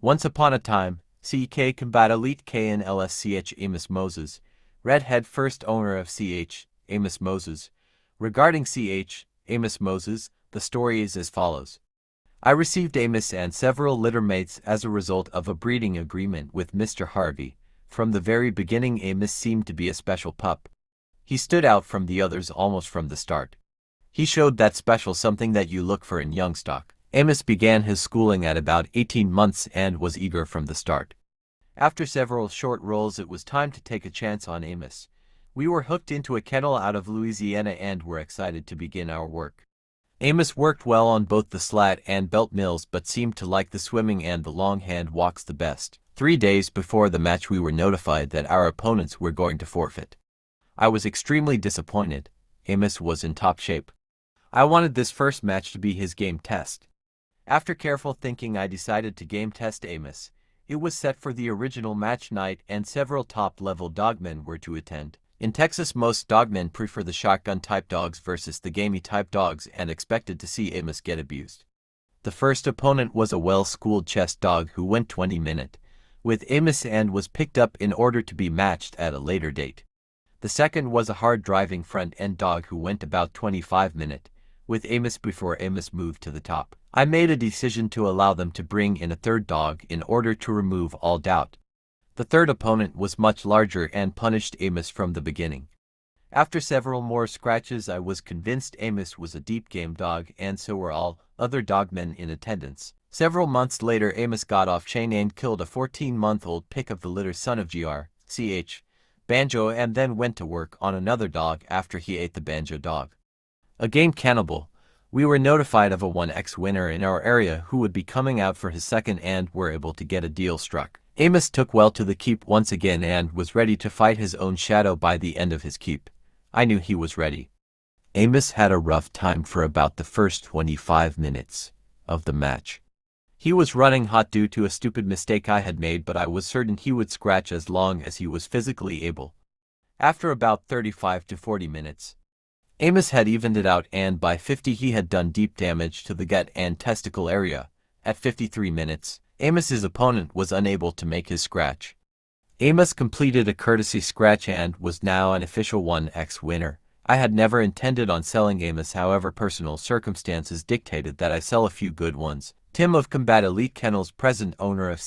Once upon a time, A.P.B.T Kennels Amos Moses, redhead first owner of Amos Moses. Regarding Amos Moses, the story is as follows. I received Amos and several litter mates as a result of a breeding agreement with Mr. Harvey. From the very beginning, Amos seemed to be a special pup. He stood out from the others almost from the start. He showed that special something that you look for in young stock. Amos began his schooling at about 18 months and was eager from the start. After several short rolls, it was time to take a chance on Amos. We were hooked into a kennel out of Louisiana and were excited to begin our work. Amos worked well on both the slat and belt mills but seemed to like the swimming and the long hand walks the best. 3 days before the match we were notified that our opponents were going to forfeit. I was extremely disappointed. Amos was in top shape. I wanted this first match to be his game test. After careful thinking, I decided to game test Amos. It was set for the original match night and several top-level dogmen were to attend. In Texas, most dogmen prefer the shotgun-type dogs versus the gamey-type dogs and expected to see Amos get abused. The first opponent was a well-schooled chest dog who went 20-minute with Amos and was picked up in order to be matched at a later date. The second was a hard-driving front-end dog who went about 25-minute with Amos before Amos moved to the top. I made a decision to allow them to bring in a third dog in order to remove all doubt. The third opponent was much larger and punished Amos from the beginning. After several more scratches, I was convinced Amos was a deep game dog, and so were all other dogmen in attendance. Several months later, Amos got off chain and killed a 14-month-old pick of the litter son of Banjo, and then went to work on another dog after he ate the Banjo dog. A game cannibal. We were notified of a 1x winner in our area who would be coming out for his second and were able to get a deal struck. Amos took well to the keep once again and was ready to fight his own shadow by the end of his keep. I knew he was ready. Amos had a rough time for about the first 25 minutes of the match. He was running hot due to a stupid mistake I had made, but I was certain he would scratch as long as he was physically able. After about 35 to 40 minutes, Amos had evened it out, and by 50 he had done deep damage to the gut and testicle area. At 53 minutes, Amos's opponent was unable to make his scratch. Amos completed a courtesy scratch and was now an official 1x winner. I had never intended on selling Amos, however personal circumstances dictated that I sell a few good ones. Tim of A.P.B.T Kennels, present owner of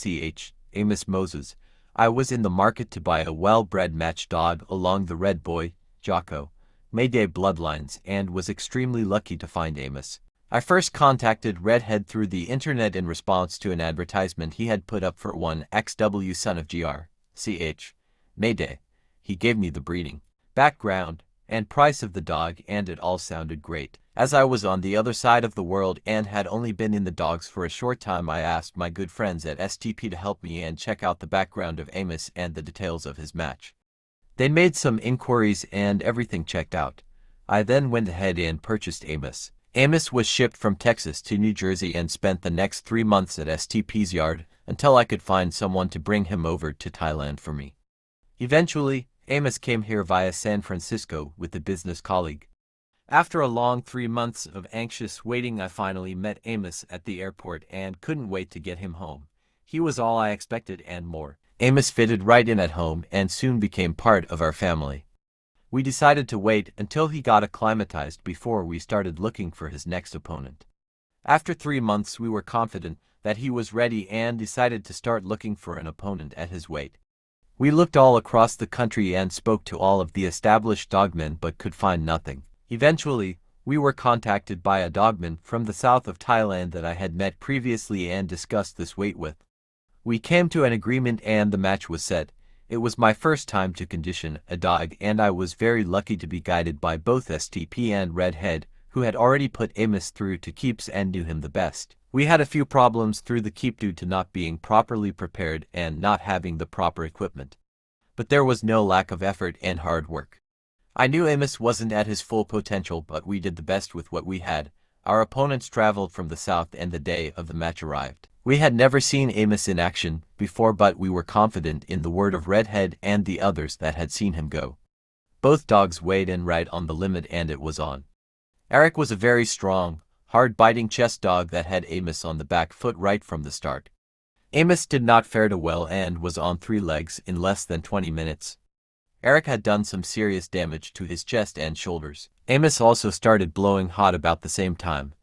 Amos Moses. I was in the market to buy a well-bred match dog along the Red Boy, Jocko, Mayday bloodlines and was extremely lucky to find Amos. I first contacted Redhead through the internet in response to an advertisement he had put up for 1XW son of Mayday. He gave me the breeding, background, and price of the dog, and it all sounded great. As I was on the other side of the world and had only been in the dogs for a short time, I asked my good friends at STP to help me and check out the background of Amos and the details of his match. They made some inquiries and everything checked out. I then went ahead and purchased Amos. Amos was shipped from Texas to New Jersey and spent the next 3 months at STP's yard until I could find someone to bring him over to Thailand for me. Eventually, Amos came here via San Francisco with a business colleague. After a long 3 months of anxious waiting, I finally met Amos at the airport and couldn't wait to get him home. He was all I expected and more. Amos fitted right in at home and soon became part of our family. We decided to wait until he got acclimatized before we started looking for his next opponent. After 3 months, we were confident that he was ready and decided to start looking for an opponent at his weight. We looked all across the country and spoke to all of the established dogmen but could find nothing. Eventually, we were contacted by a dogman from the south of Thailand that I had met previously and discussed this weight with. We came to an agreement and the match was set. It was my first time to condition a dog and I was very lucky to be guided by both STP and Redhead, who had already put Amos through to keeps and knew him the best. We had a few problems through the keep due to not being properly prepared and not having the proper equipment. But there was no lack of effort and hard work. I knew Amos wasn't at his full potential, but we did the best with what we had. Our opponents traveled from the south and the day of the match arrived. We had never seen Amos in action before, but we were confident in the word of Redhead and the others that had seen him go. Both dogs weighed in right on the limit and it was on. Eric was a very strong, hard-biting chest dog that had Amos on the back foot right from the start. Amos did not fare too well and was on 3 legs in less than 20 minutes. Eric had done some serious damage to his chest and shoulders. Amos also started blowing hot about the same time.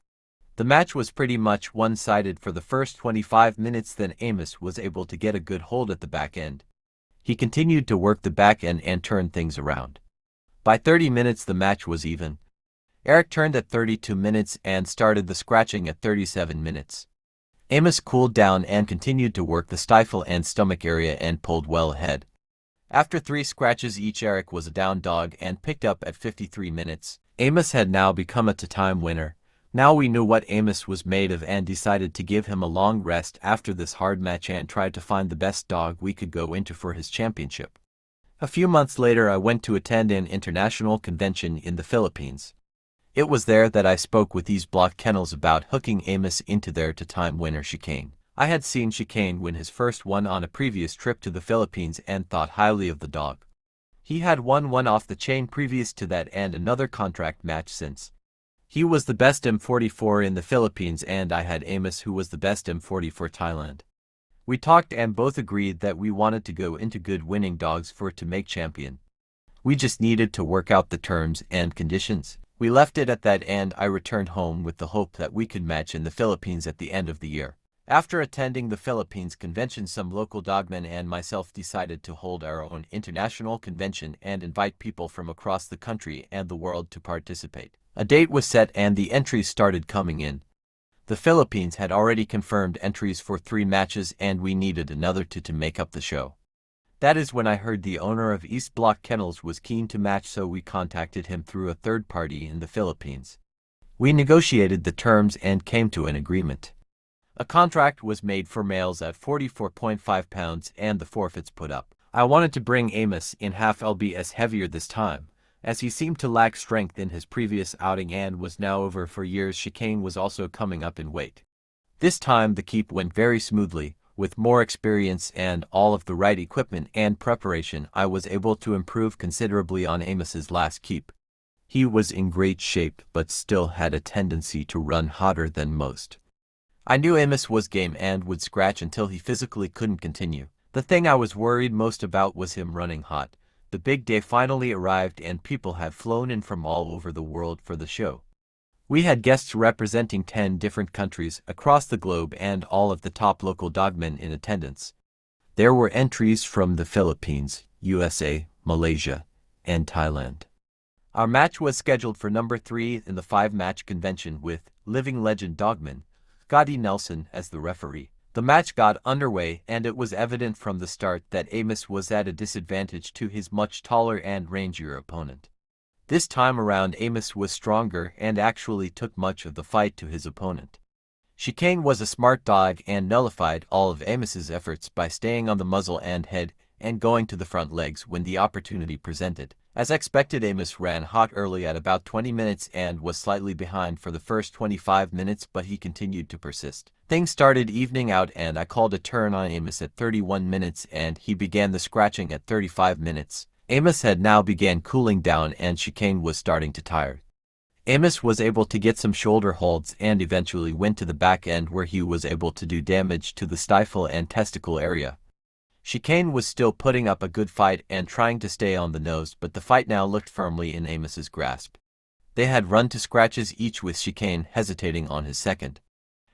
The match was pretty much one-sided for the first 25 minutes, then Amos was able to get a good hold at the back end. He continued to work the back end and turn things around. By 30 minutes the match was even. Eric turned at 32 minutes and started the scratching at 37 minutes. Amos cooled down and continued to work the stifle and stomach area and pulled well ahead. After 3 scratches each, Eric was a down dog and picked up at 53 minutes. Amos had now become a two-time winner. Now we knew what Amos was made of and decided to give him a long rest after this hard match and tried to find the best dog we could go into for his championship. A few months later I went to attend an international convention in the Philippines. It was there that I spoke with these block kennels about hooking Amos into their two-time winner Chicane. I had seen Chicane win his first one on a previous trip to the Philippines and thought highly of the dog. He had won one off the chain previous to that and another contract match since. He was the best M44 in the Philippines and I had Amos, who was the best M40 for Thailand. We talked and both agreed that we wanted to go into good winning dogs for to make champion. We just needed to work out the terms and conditions. We left it at that and I returned home with the hope that we could match in the Philippines at the end of the year. After attending the Philippines convention, some local dogmen and myself decided to hold our own international convention and invite people from across the country and the world to participate. A date was set and the entries started coming in. The Philippines had already confirmed entries for 3 matches and we needed another 2 to make up the show. That is when I heard the owner of East Block Kennels was keen to match, so we contacted him through a third party in the Philippines. We negotiated the terms and came to an agreement. A contract was made for males at 44.5 pounds and the forfeits put up. I wanted to bring Amos in half lbs heavier this time, as he seemed to lack strength in his previous outing and was now over for years. Chicane was also coming up in weight. This time the keep went very smoothly. With more experience and all of the right equipment and preparation, I was able to improve considerably on Amos's last keep. He was in great shape but still had a tendency to run hotter than most. I knew Amos was game and would scratch until he physically couldn't continue. The thing I was worried most about was him running hot. The big day finally arrived and people had flown in from all over the world for the show. We had guests representing 10 different countries across the globe and all of the top local dogmen in attendance. There were entries from the Philippines, USA, Malaysia, and Thailand. Our match was scheduled for number 3 in the 5-match convention with living legend dogman Scotty Nelson as the referee. The match got underway and it was evident from the start that Amos was at a disadvantage to his much taller and rangier opponent. This time around Amos was stronger and actually took much of the fight to his opponent. Chicane was a smart dog and nullified all of Amos's efforts by staying on the muzzle and head and going to the front legs when the opportunity presented. As expected, Amos ran hot early at about 20 minutes and was slightly behind for the first 25 minutes, but he continued to persist. Things started evening out and I called a turn on Amos at 31 minutes and he began the scratching at 35 minutes. Amos had now began cooling down and Chicane was starting to tire. Amos was able to get some shoulder holds and eventually went to the back end where he was able to do damage to the stifle and testicle area. Chicane was still putting up a good fight and trying to stay on the nose, but the fight now looked firmly in Amos's grasp. They had run to scratches each with Chicane hesitating on his second.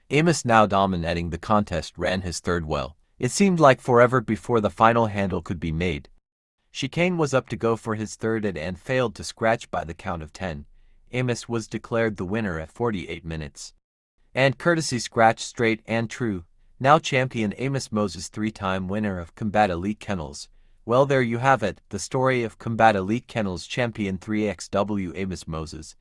Amos, now dominating the contest, ran his third well. It seemed like forever before the final handle could be made. Chicane was up to go for his third and failed to scratch by the count of 10. Amos was declared the winner at 48 minutes. And courtesy scratch straight and true. Now champion Amos Moses, 3-time winner of A.P.B.T Elite Kennels. Well, there you have it, the story of A.P.B.T Elite Kennels champion 3XW Amos Moses.